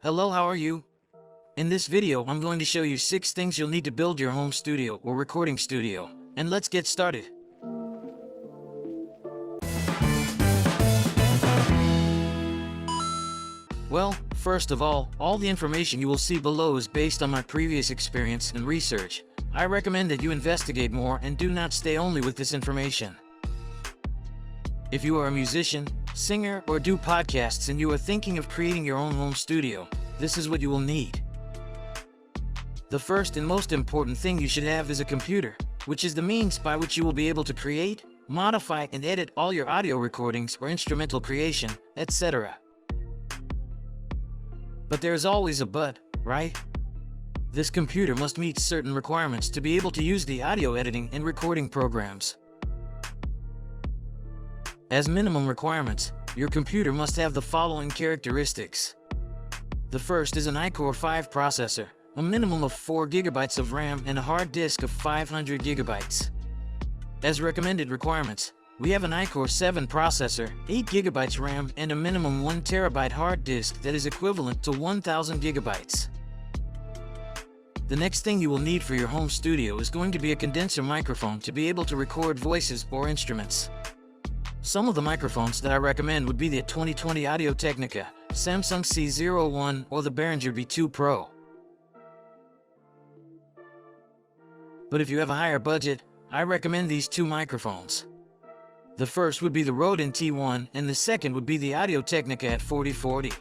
Hello, how are you? In this video, I'm going to show you 6 things you'll need to build your home studio or recording studio. And let's get started. Well, first of all the information you will see below is based on my previous experience and research. I recommend that you investigate more and do not stay only with this information. If you are a musician, singer, or do podcasts and you are thinking of creating your own home studio, this is what you will need. The first and most important thing you should have is a computer, which is the means by which you will be able to create, modify, and edit all your audio recordings or instrumental creation, etc. But there's always a but, right? This computer must meet certain requirements to be able to use the audio editing and recording programs. As minimum requirements, your computer must have the following characteristics. The first is an iCore 5 processor, a minimum of 4 GB of RAM and a hard disk of 500 GB. As recommended requirements, we have an iCore 7 processor, 8 GB RAM, and a minimum 1 TB hard disk that is equivalent to 1000 GB. The next thing you will need for your home studio is going to be a condenser microphone to be able to record voices or instruments. Some of the microphones that I recommend would be the 2020 Audio-Technica, Samsung C01, or the Behringer B2 Pro. But if you have a higher budget, I recommend these 2 microphones. The first would be the Rode NT1 and the second would be the Audio-Technica at 4040.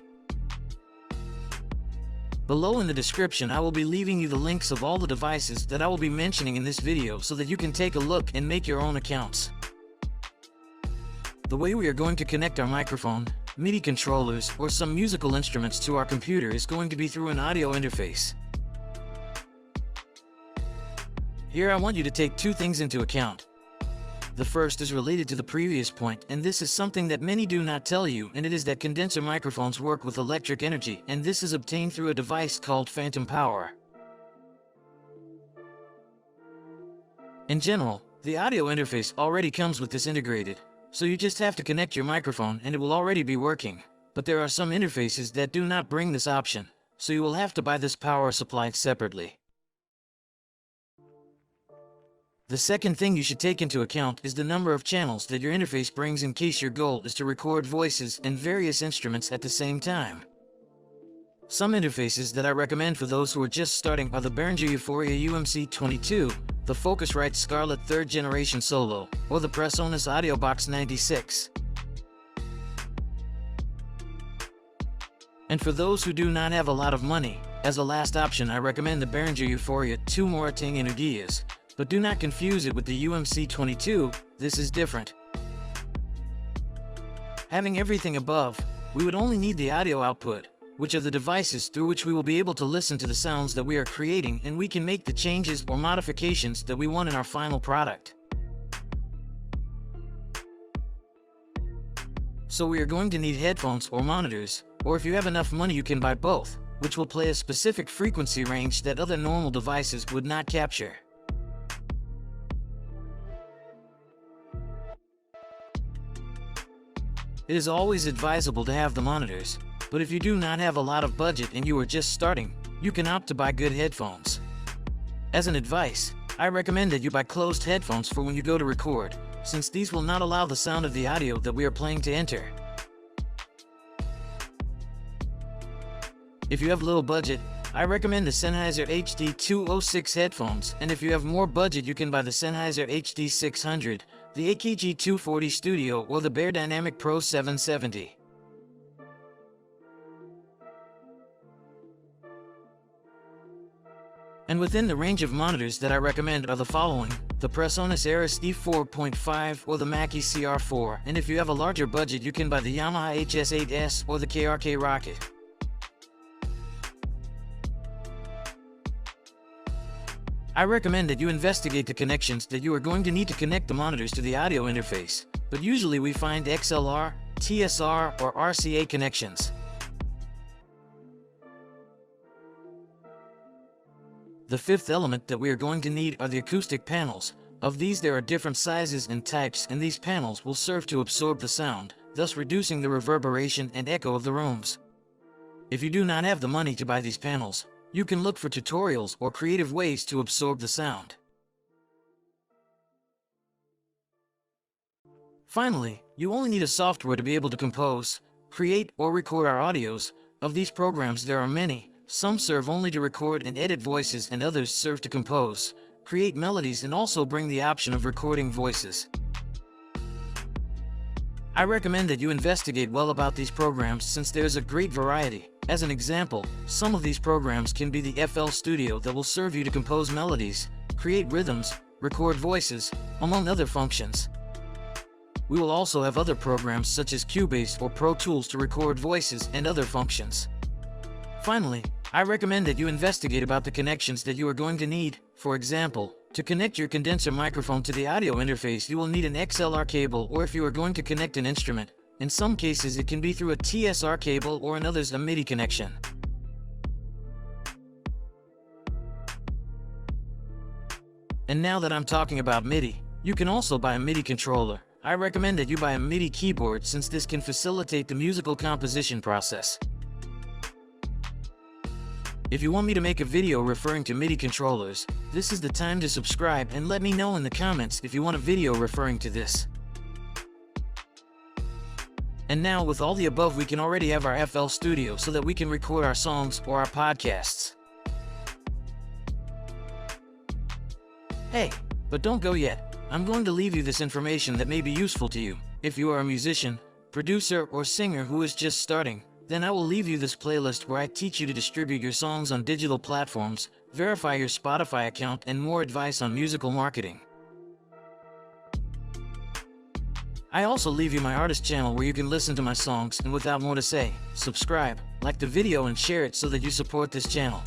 Below in the description I will be leaving you the links of all the devices that I will be mentioning in this video so that you can take a look and make your own accounts. The way we are going to connect our microphone, MIDI controllers, or some musical instruments to our computer is going to be through an audio interface. Here I want you to take 2 things into account. The first is related to the previous point, and this is something that many do not tell you, and it is that condenser microphones work with electric energy, and this is obtained through a device called phantom power. In general, the audio interface already comes with this integrated, so you just have to connect your microphone and it will already be working. But there are some interfaces that do not bring this option, so you will have to buy this power supply separately. The second thing you should take into account is the number of channels that your interface brings in case your goal is to record voices and various instruments at the same time. Some interfaces that I recommend for those who are just starting are the Behringer Euphoria UMC22, the Focusrite Scarlett 3rd Generation Solo, or the Presonus AudioBox 96. And for those who do not have a lot of money, as a last option I recommend the Behringer Euphoria 2 Moratang Energias, but do not confuse it with the UMC22, this is different. Having everything above, we would only need the audio output, which are the devices through which we will be able to listen to the sounds that we are creating, and we can make the changes or modifications that we want in our final product. So we are going to need headphones or monitors, or if you have enough money you can buy both, which will play a specific frequency range that other normal devices would not capture. It is always advisable to have the monitors, but if you do not have a lot of budget and you are just starting, you can opt to buy good headphones. As an advice, I recommend that you buy closed headphones for when you go to record, since these will not allow the sound of the audio that we are playing to enter. If you have little budget, I recommend the Sennheiser HD206 headphones, and if you have more budget you can buy the Sennheiser HD600, the AKG 240 Studio, or the Beyerdynamic Pro 770. And within the range of monitors that I recommend are the following: the Presonus Aris E4.5 or the Mackie CR4, and if you have a larger budget you can buy the Yamaha HS8S or the KRK Rocket. I recommend that you investigate the connections that you are going to need to connect the monitors to the audio interface, but usually we find XLR, TSR, or RCA connections. The fifth element that we are going to need are the acoustic panels. Of these there are different sizes and types, and these panels will serve to absorb the sound, thus reducing the reverberation and echo of the rooms. If you do not have the money to buy these panels, you can look for tutorials or creative ways to absorb the sound. Finally, you only need a software to be able to compose, create, or record our audios. Of these programs there are many. Some serve only to record and edit voices, and others serve to compose, create melodies, and also bring the option of recording voices. I recommend that you investigate well about these programs since there's a great variety. As an example, some of these programs can be the FL Studio that will serve you to compose melodies, create rhythms, record voices, among other functions. We will also have other programs such as Cubase or Pro Tools to record voices and other functions. Finally, I recommend that you investigate about the connections that you are going to need. For example, to connect your condenser microphone to the audio interface, you will need an XLR cable, or if you are going to connect an instrument, in some cases it can be through a TSR cable, or in others a MIDI connection. And now that I'm talking about MIDI, you can also buy a MIDI controller. I recommend that you buy a MIDI keyboard since this can facilitate the musical composition process. If you want me to make a video referring to MIDI controllers, this is the time to subscribe and let me know in the comments if you want a video referring to this. And now with all the above, we can already have our FL Studio so that we can record our songs or our podcasts. Hey, but don't go yet. I'm going to leave you this information that may be useful to you. If you are a musician, producer, or singer who is just starting, then I will leave you this playlist where I teach you to distribute your songs on digital platforms, verify your Spotify account, and more advice on musical marketing. I also leave you my artist channel where you can listen to my songs, and without more to say, subscribe, like the video, and share it so that you support this channel.